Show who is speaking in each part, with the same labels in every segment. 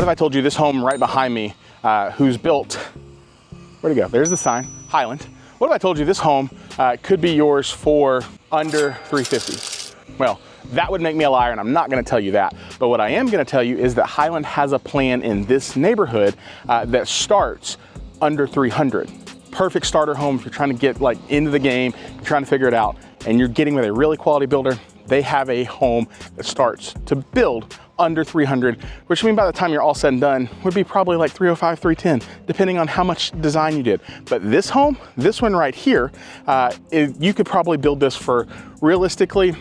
Speaker 1: if I told you this home right behind me, who's built, where'd it go? There's the sign, Highland. What if I told you this home could be yours for under $350,000? Well, that would make me a liar, and I'm not gonna tell you that. But what I am gonna tell you is that Highland has a plan in this neighborhood that starts under $300,000. Perfect starter home if you're trying to get like into the game, you're trying to figure it out, and you're getting with a really quality builder. They have a home that starts to build under 300, which means by the time you're all said and done, would be probably like 305, 310, depending on how much design you did. But this home, this one right here, you could probably build this for realistically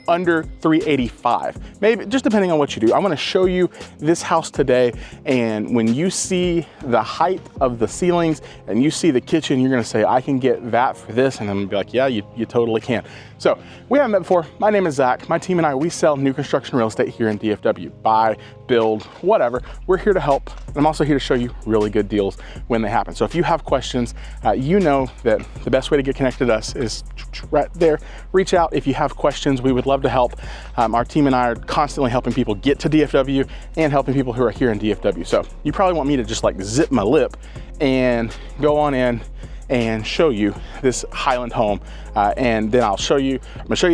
Speaker 1: under 385, maybe, just depending on what you do. I'm gonna show you this house today, and when you see the height of the ceilings and you see the kitchen, you're gonna say, I can get that for this, and I'm gonna be like, yeah, you totally can. So, we haven't met before. My name is Zach. My team and I, we sell new construction real estate here in DFW. Buy, build, whatever. We're here to help, and I'm also here to show you really good deals when they happen. So if you have questions, you know that the best way to get connected to us is right there. Reach out if you have questions. We would love to help. Our team and I are constantly helping people get to DFW and helping people who are here in DFW. So you probably want me to just like zip my lip and go on in and show you this Highland home, and then I'm gonna show you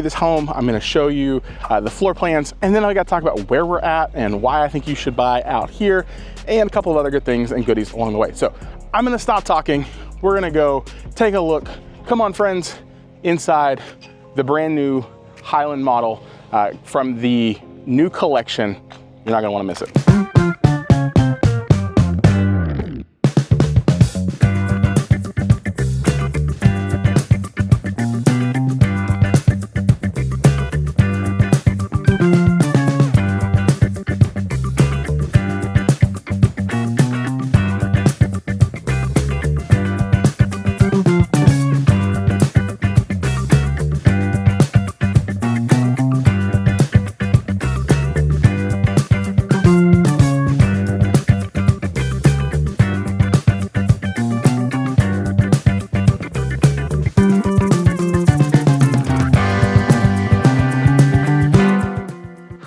Speaker 1: this home. I'm gonna show you the floor plans, and then I got to talk about where we're at and why I think you should buy out here, and a couple of other good things and goodies along the way. So I'm gonna stop talking. We're gonna go take a look. Come on, friends, inside the brand new Highland model from the new collection. You're not gonna want to miss it.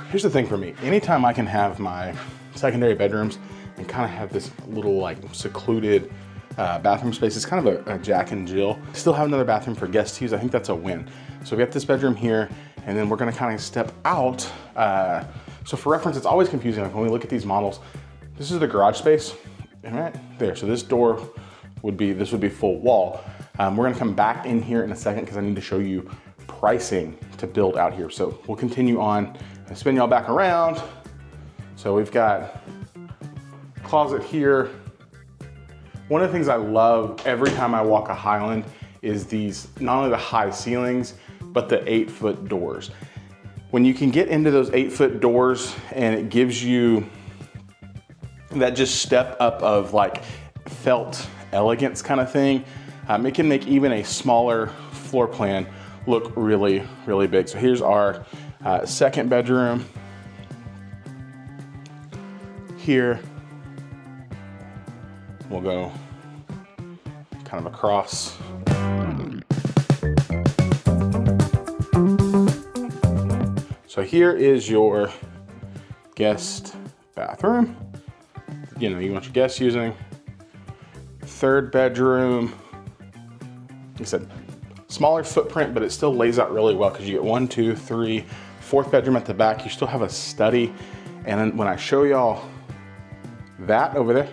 Speaker 1: Here's the thing for me, anytime I can have my secondary bedrooms and kind of have this little like secluded bathroom space, it's kind of a Jack and Jill. Still have another bathroom for guests to use, I think that's a win. So we got this bedroom here, and then we're gonna kind of step out. So for reference, it's always confusing like when we look at these models. This is the garage space, right there. So this door would be full wall. We're gonna come back in here in a second because I need to show you pricing to build out here. So we'll continue on and spin y'all back around. So we've got closet here. One of the things I love every time I walk a Highland is these, not only the high ceilings, but the 8-foot doors. When you can get into those 8-foot doors and it gives you that just step up of like felt elegance kind of thing, it can make even a smaller floor plan look really, really big. So here's our second bedroom here. We'll go kind of across. So here is your guest bathroom. You know, you want your guests using. Third bedroom, like I said, smaller footprint, but it still lays out really well because you get 1, 2, 3, fourth bedroom at the back. You still have a study. And then when I show y'all that over there,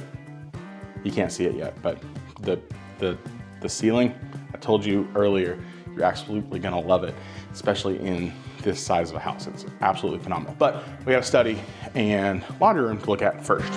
Speaker 1: you can't see it yet, but the ceiling, I told you earlier, you're absolutely gonna love it, especially in this size of a house. It's absolutely phenomenal. But we have a study and laundry room to look at first.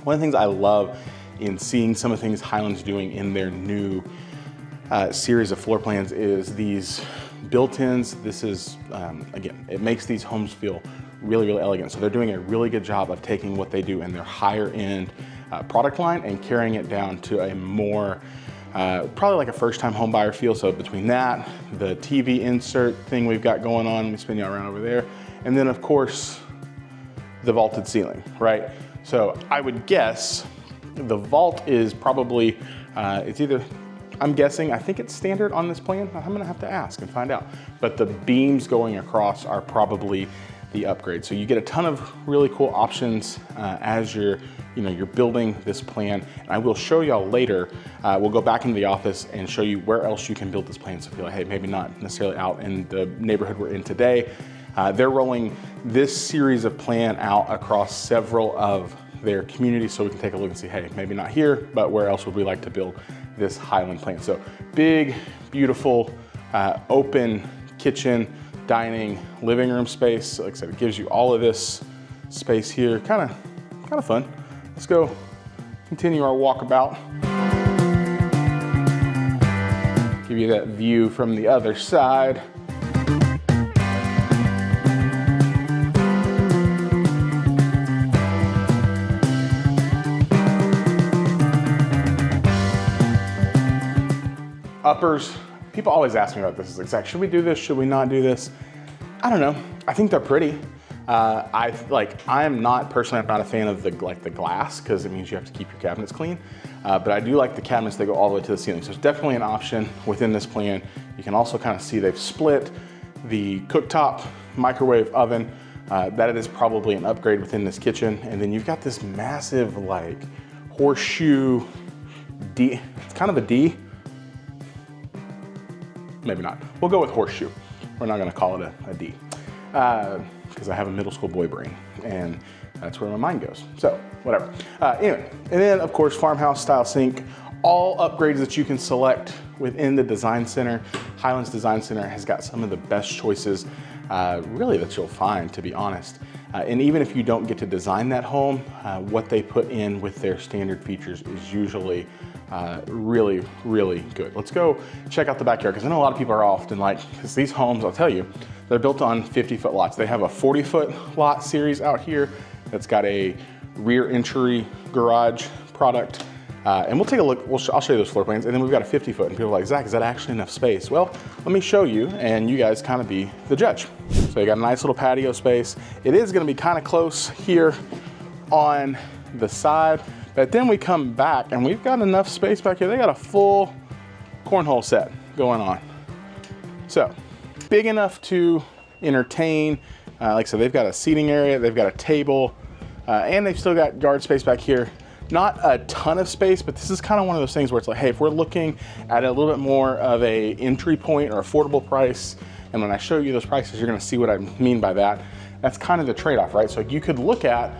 Speaker 1: One of the things I love in seeing some of the things Highland's doing in their new series of floor plans is these built-ins. This is, again, it makes these homes feel really, really elegant. So they're doing a really good job of taking what they do in their higher end product line and carrying it down to a more, probably like a first-time home buyer feel. So between that, the TV insert thing we've got going on, let me spin you around over there, and then of course, the vaulted ceiling, right? So I would guess the vault is probably, it's either, I'm guessing, I think it's standard on this plan. I'm gonna have to ask and find out. But the beams going across are probably the upgrade. So you get a ton of really cool options as you're building this plan. And I will show y'all later, we'll go back into the office and show you where else you can build this plan. So if you're like, hey, maybe not necessarily out in the neighborhood we're in today, they're rolling this series of plan out across several of their communities, so we can take a look and see, hey, maybe not here, but where else would we like to build this Highland plan? So big, beautiful, open kitchen, dining, living room space. Like I said, it gives you all of this space here. Kind of fun. Let's go continue our walkabout. Give you that view from the other side. Uppers, people always ask me about this. It's like, Zach, should we do this? Should we not do this? I don't know. I think they're pretty. I am not personally, I'm not a fan of the glass, because it means you have to keep your cabinets clean. But I do like the cabinets that go all the way to the ceiling. So it's definitely an option within this plan. You can also kind of see they've split the cooktop, microwave, oven. That is probably an upgrade within this kitchen. And then you've got this massive like horseshoe D. It's kind of a D. Maybe not. We'll go with horseshoe. We're not gonna call it a D, because I have a middle school boy brain, and that's where my mind goes. So whatever. Anyway, and then of course farmhouse style sink. All upgrades that you can select within the design center. Highlands Design Center has got some of the best choices, really, that you'll find, to be honest. And even if you don't get to design that home, what they put in with their standard features is usually really, really good. Let's go check out the backyard, because I know a lot of people are often like, because these homes, I'll tell you, they're built on 50-foot lots. They have a 40-foot lot series out here that's got a rear entry garage product. And we'll take a look, I'll show you those floor plans, and then we've got a 50-foot, and people are like, Zach, is that actually enough space? Well, let me show you, and you guys kind of be the judge. So you got a nice little patio space. It is gonna be kind of close here on the side, but then we come back, and we've got enough space back here. They got a full cornhole set going on. So, big enough to entertain. Like I said, they've got a seating area, they've got a table, and they've still got yard space back here. Not a ton of space, but this is kind of one of those things where it's like, hey, if we're looking at a little bit more of a entry point or affordable price, and when I show you those prices, you're gonna see what I mean by that. That's kind of the trade-off, right? So you could look at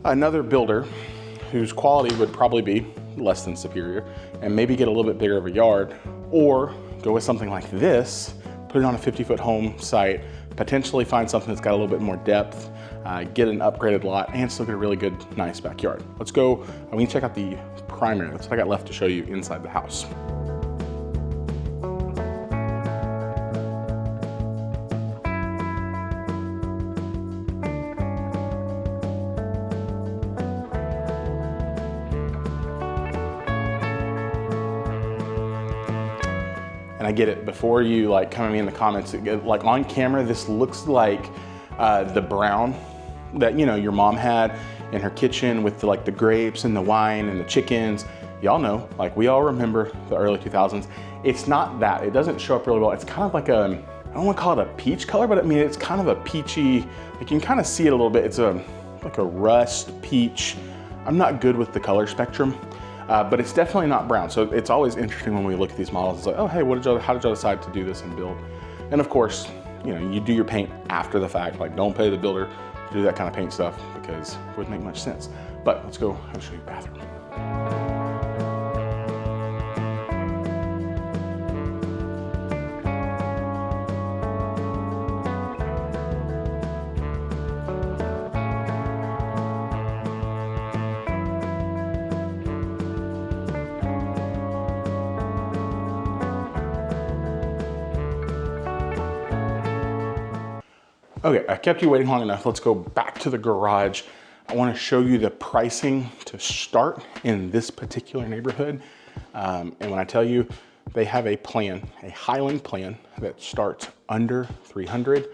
Speaker 1: another builder whose quality would probably be less than superior and maybe get a little bit bigger of a yard, or go with something like this, put it on a 50-foot home site, potentially find something that's got a little bit more depth, get an upgraded lot, and still get a really good, nice backyard. Let's go, we can check out the primary. That's what I got left to show you inside the house. And I get it, before you like come at me in the comments, like on camera, this looks like the brown that, you know, your mom had in her kitchen with the grapes and the wine and the chickens. Y'all know, like we all remember the early 2000s. It's not that, it doesn't show up really well. It's kind of like a, I don't want to call it a peach color, but I mean, it's kind of a peachy, like you can kind of see it a little bit. It's like a rust peach. I'm not good with the color spectrum. But it's definitely not brown. So it's always interesting when we look at these models. It's like, oh, hey, how did y'all decide to do this and build? And of course, you know, you do your paint after the fact. Like, don't pay the builder to do that kind of paint stuff, because it wouldn't make much sense. But let's go, I'll show you the bathroom. Okay, I kept you waiting long enough. Let's go back to the garage. I want to show you the pricing to start in this particular neighborhood. And when I tell you they have a plan, a Highland plan that starts under 300, you're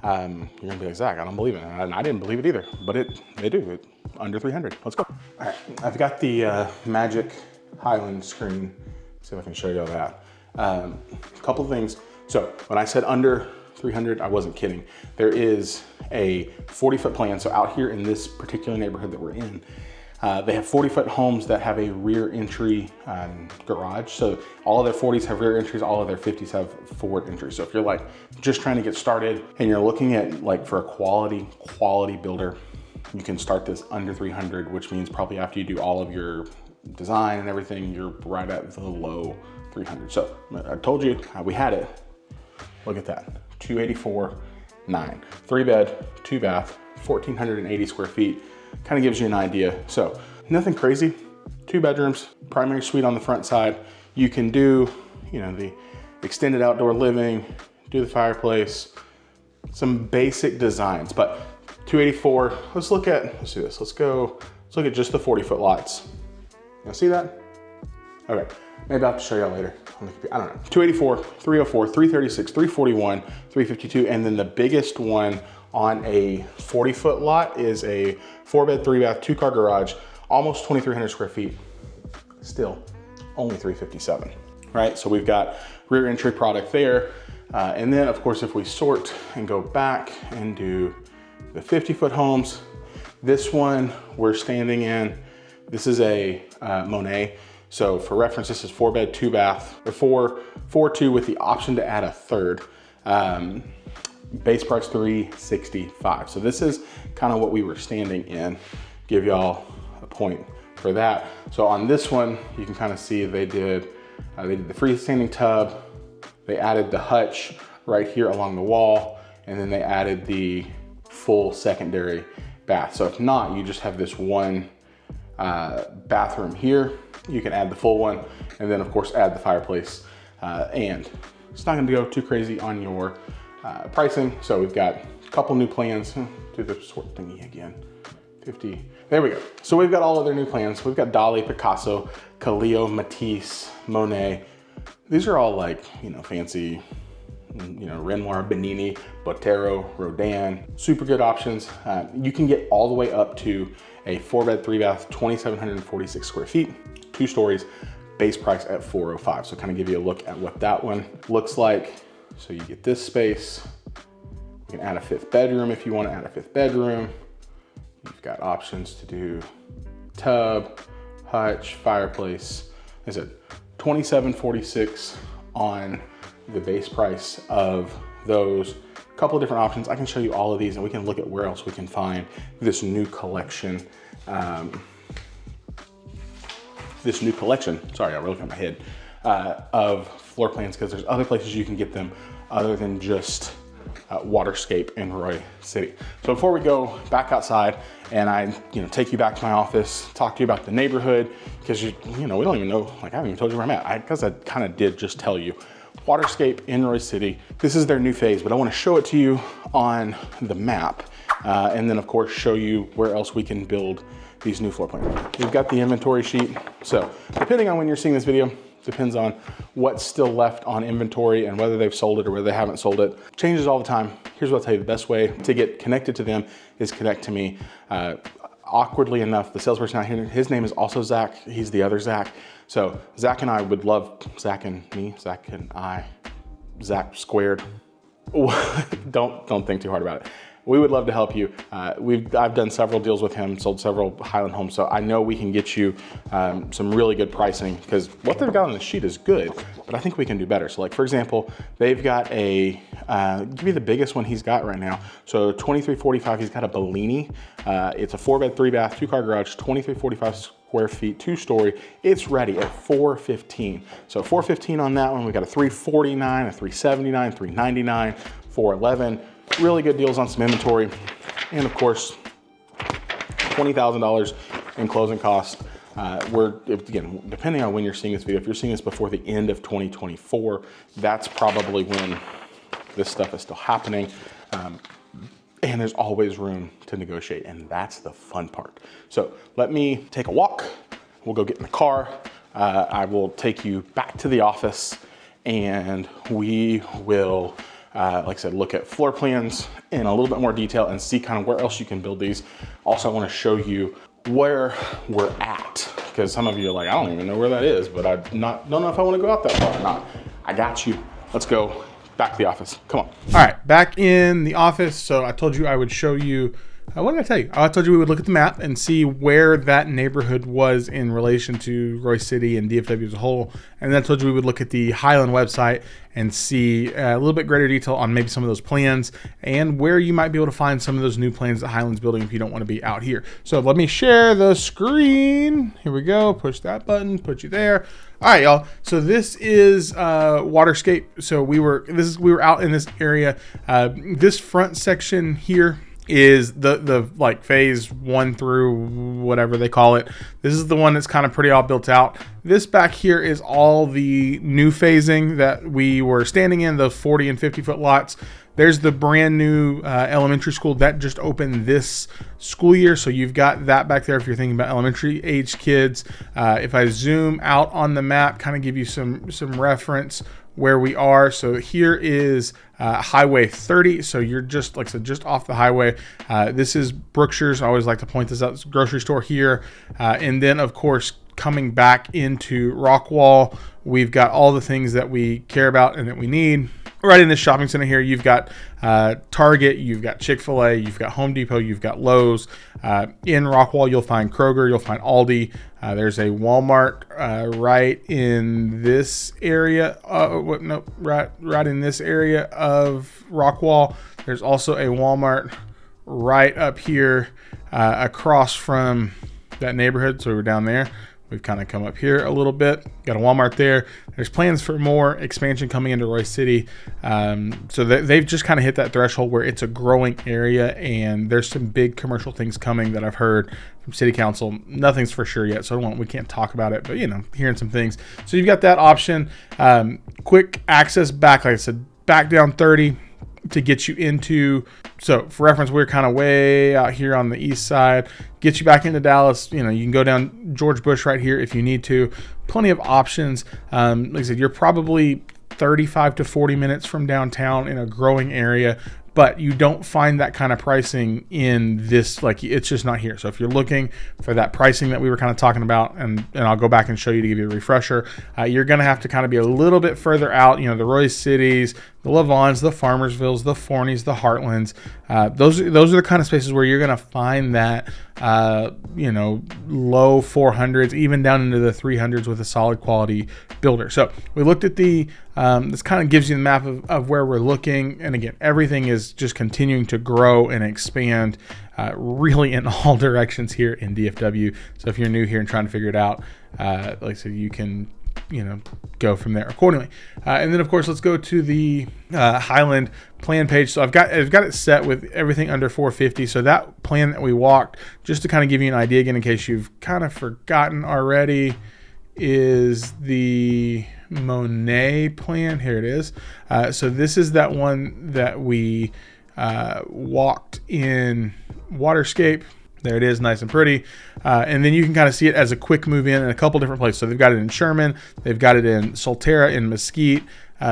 Speaker 1: gonna be like, Zach, I don't believe it. And I didn't believe it either, but they do, under 300. Let's go. All right, I've got the magic Highland screen. See if I can show you all that. A couple things. So when I said under 300, I wasn't kidding. There is a 40-foot plan. So out here in this particular neighborhood that we're in, they have 40-foot homes that have a rear entry garage. So all of their 40s have rear entries, all of their 50s have forward entries. So if you're like just trying to get started and you're looking at like for a quality builder, you can start this under 300, which means probably after you do all of your design and everything, you're right at the low 300. So I told you we had it. Look at that, 284.9, 3 bed, 2 bath, 1,480 square feet. Kind of gives you an idea. So nothing crazy, 2 bedrooms, primary suite on the front side. You can do, the extended outdoor living, do the fireplace, some basic designs, but 284, let's do this. Let's look at just the 40-foot lots. You see that? Okay, maybe I'll have to show y'all later. I don't know. 284, 304, 336, 341, 352, and then the biggest one on a 40-foot lot is a 4-bed, 3-bath, 2-car garage, almost 2,300 square feet. Still, only 357, right? So we've got rear entry product there. And then of course, if we sort and go back and do the 50-foot homes, this one we're standing in, this is a Monet. So for reference, this is 4-bed, 2-bath, or 4-2 with the option to add a third. Base price $365. So this is kind of what we were standing in. Give y'all a point for that. So on this one, you can kind of see they did the freestanding tub. They added the hutch right here along the wall, and then they added the full secondary bath. So if not, you just have this one bathroom here. You can add the full one, and then of course add the fireplace. And it's not gonna go too crazy on your pricing. So we've got a couple new plans. Do the sort thingy again. 50, there we go. So we've got all of their new plans. We've got Dali, Picasso, Kallio, Matisse, Monet. These are all like, fancy, Renoir, Benini, Botero, Rodin, super good options. You can get all the way up to a 4-bed, 3-bath, 2,746 square feet, 2 stories, base price at $405. So kind of give you a look at what that one looks like. So you get this space. You can add a 5th bedroom if you want to add a 5th bedroom. You've got options to do tub, hutch, fireplace. I said $2,746 on the base price of those. A couple of different options. I can show you all of these, and we can look at where else we can find this new collection. Sorry, I really got my head, of floor plans, because there's other places you can get them other than just Waterscape in Royse City. So before we go back outside and I take you back to my office, talk to you about the neighborhood, because we don't even know, like I haven't even told you where I'm at, because I kind of did just tell you. Waterscape in Royse City. This is their new phase, but I want to show it to you on the map, and then of course show you where else we can build these new floor plans. We've got the inventory sheet. So depending on when you're seeing this video, depends on what's still left on inventory and whether they've sold it or whether they haven't sold it. Changes all the time. Here's what I'll tell you, the best way to get connected to them is connect to me. Awkwardly enough, the salesperson out here, his name is also Zach. He's the other Zach. So Zach and I would love, Zach and I, Zach squared. Don't think too hard about it. We would love to help you. I've done several deals with him, sold several Highland Homes, so I know we can get you some really good pricing, because what they've got on the sheet is good, but I think we can do better. So like, for example, they've got a, give you the biggest one he's got right now. So 2345, he's got a Bellini. It's a 4-bed, 3-bath, 2-car garage, 2345 square feet, 2-story. It's ready at $415. So $415 on that one. We got a 349, a 379, 399, 411. Really good deals on some inventory. And of course, $20,000 in closing costs. Again, depending on when you're seeing this video, if you're seeing this before the end of 2024, that's probably when this stuff is still happening. and there's always room to negotiate, and that's the fun part. So let me take a walk. We'll go get in the car. I will take you back to the office, and we will, like I said, look at floor plans in a little bit more detail and see kind of where else you can build these. Also, I want to show you where we're at, because some of you are like, I don't even know where that is, but I don't know if I want to go out that far or not. I got you. Let's go back to the office. Come on. All right, back in the office. So I told you I would show you, what did I tell you? I told you we would look at the map and see where that neighborhood was in relation to Royse City and DFW as a whole. And then I told you we would look at the Highland website and see a little bit greater detail on maybe some of those plans and where you might be able to find some of those new plans that Highland's building if you don't want to be out here. So let me share the screen. Here we go. Push that button, put you there. All right, y'all. So this is Waterscape. So we were out in this area. This front section here is the like phase 1 through whatever they call it. This is the one that's kind of pretty all built out. This back here is all the new phasing that we were standing in, the 40 and 50 foot lots. There's the brand new elementary school that just opened this school year. So you've got that back there if you're thinking about elementary age kids. If I zoom out on the map, kind of give you some reference where we are. So here is Highway 30. So you're just, like I said, just off the highway. This is Brookshire's. I always like to point this out. It's a grocery store here. And then, of course, coming back into Rockwall, we've got all the things that we care about and that we need. Right in this shopping center here, you've got Target, you've got Chick-fil-A, you've got Home Depot, you've got Lowe's. In Rockwall, you'll find Kroger, you'll find Aldi. There's a Walmart right in this area. Right in this area of Rockwall. There's also a Walmart right up here across from that neighborhood. So we're down there. We've kind of come up here a little bit. Got a Walmart there. There's plans for more expansion coming into Royse City. So they've just kind of hit that threshold where it's a growing area, and there's some big commercial things coming that I've heard from City Council. Nothing's for sure yet, so we can't talk about it, but hearing some things. So you've got that option. Quick access back, like I said, back down 30 to get you into, so for reference, we're kind of way out here on the east side, get you back into Dallas. You can go down George Bush right here if you need to. Plenty of options. Like I said, you're probably 35 to 40 minutes from downtown in a growing area, but you don't find that kind of pricing in this, like, it's just not here. So if you're looking for that pricing that we were kind of talking about, and I'll go back and show you to give you a refresher, you're going to have to kind of be a little bit further out, the Royse Cities, the Lavons, the Farmersvilles, the Forneys, the Heartlands. Those are the kind of spaces where you're going to find that, low 400s, even down into the 300s with a solid quality builder. So we looked at this kind of gives you the map of where we're looking. And again, everything is just continuing to grow and expand really in all directions here in DFW. So if you're new here and trying to figure it out, like I said, you can go from there accordingly. And then of course, let's go to the Highland plan page. So I've got it set with everything under 450. So that plan that we walked, just to kind of give you an idea again, in case you've kind of forgotten already, is the Monet plan. Here it is. So this is that one that we walked in Waterscape. There it is, nice and pretty. And then you can kind of see it as a quick move in a couple different places. So they've got it in Sherman, they've got it in Solterra, in Mesquite.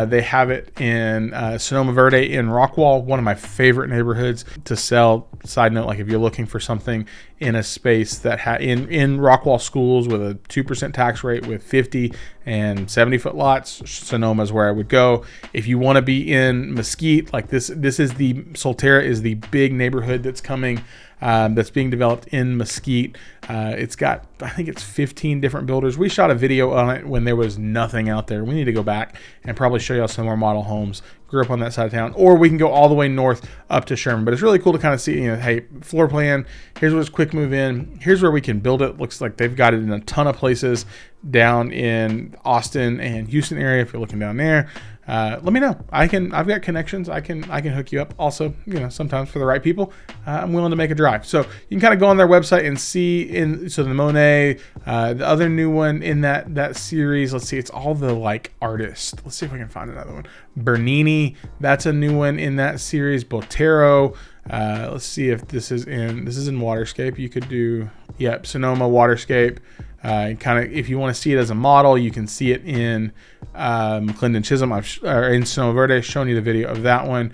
Speaker 1: They have it in Sonoma Verde, in Rockwall, one of my favorite neighborhoods to sell. Side note, like if you're looking for something in a space that in Rockwall schools with a 2% tax rate with 50 and 70 foot lots, Sonoma is where I would go. If you want to be in Mesquite, like this is the Solterra is the big neighborhood that's coming. That's being developed in Mesquite. It's got, I think it's 15 different builders. We shot a video on it when there was nothing out there. We need to go back and probably show y'all some more model homes. Grew up on that side of town, or we can go all the way north up to Sherman. But it's really cool to kind of see, hey, floor plan, here's what's quick move in, here's where we can build it. Looks like they've got it in a ton of places down in Austin and Houston area. If you're looking down there, let me know. I've got connections. I can hook you up. Also, sometimes for the right people, I'm willing to make a drive. So you can kind of go on their website and see so the Monet, the other new one in that series. Let's see, it's all the like artists. Let's see if I can find another one. Bernini, that's a new one in that series. Botero, Let's see if this is in Waterscape. You could do, yep, Sonoma Waterscape. Kind of, if you want to see it as a model, you can see it in McClendon Chisholm, or in Sonoma Verde. I've shown you the video of that one.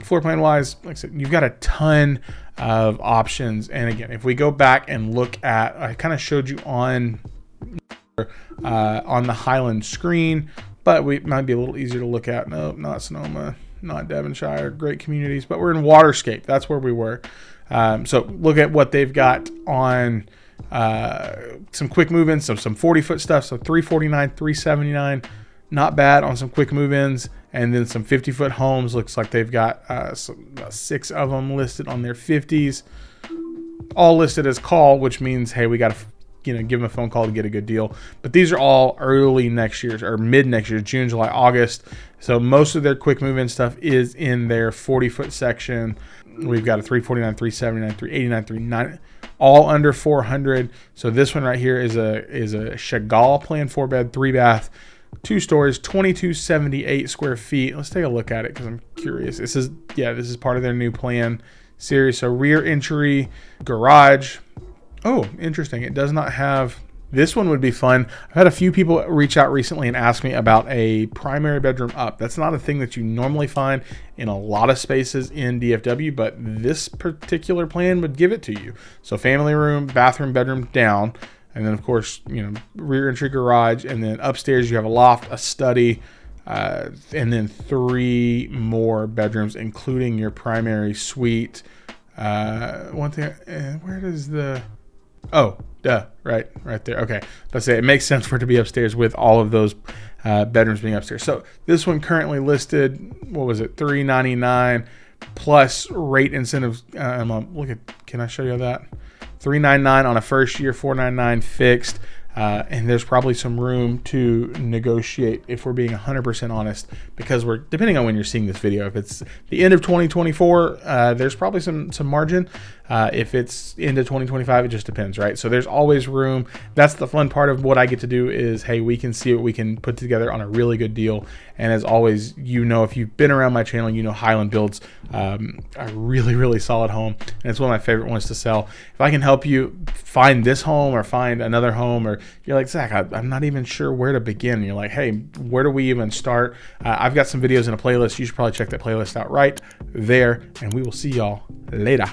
Speaker 1: Floor plan wise, like I said, you've got a ton of options. And again, if we go back and look at, I kind of showed you on the Highland screen, but it might be a little easier to look at. No, not Sonoma, not Devonshire, great communities, but we're in Waterscape. That's where we were. So look at what they've got on some quick move-ins, so some 40-foot stuff, so 349, 379, not bad on some quick move-ins, and then some 50-foot homes. Looks like they've got about 6 of them listed on their 50s, all listed as call, which means, hey, we got to give them a phone call to get a good deal. But these are all early next year, or mid next year, June, July, August. So most of their quick move-in stuff is in their 40-foot section. We've got a 349, 379, 389, 390, all under 400. So this one right here is a Chagall plan, 4-bed, 3-bath, 2 stories, 2278 square feet. Let's take a look at it because I'm curious. This is part of their new plan series. So rear entry, garage. Oh, interesting. It does not have. This one would be fun. I've had a few people reach out recently and ask me about a primary bedroom up. That's not a thing that you normally find in a lot of spaces in DFW, but this particular plan would give it to you. So family room, bathroom, bedroom down, and then of course, rear entry garage, and then upstairs you have a loft, a study, and then 3 more bedrooms, including your primary suite. One thing, where does the... Oh, duh, right there. Okay, let's say it makes sense for it to be upstairs with all of those bedrooms being upstairs. So this one currently listed, what was it, $399 plus rate incentives. Can I show you that? $399 on a first year, $499 fixed. And there's probably some room to negotiate if we're being 100% honest, because we're, depending on when you're seeing this video, if it's the end of 2024, there's probably some margin. If it's into 2025, it just depends, right? So there's always room. That's the fun part of what I get to do is, hey, we can see what we can put together on a really good deal. And as always, if you've been around my channel, Highland builds a really, really solid home. And it's one of my favorite ones to sell. If I can help you find this home or find another home, or you're like, Zach, I'm not even sure where to begin. And you're like, hey, where do we even start? I've got some videos in a playlist. You should probably check that playlist out right there. And we will see y'all later.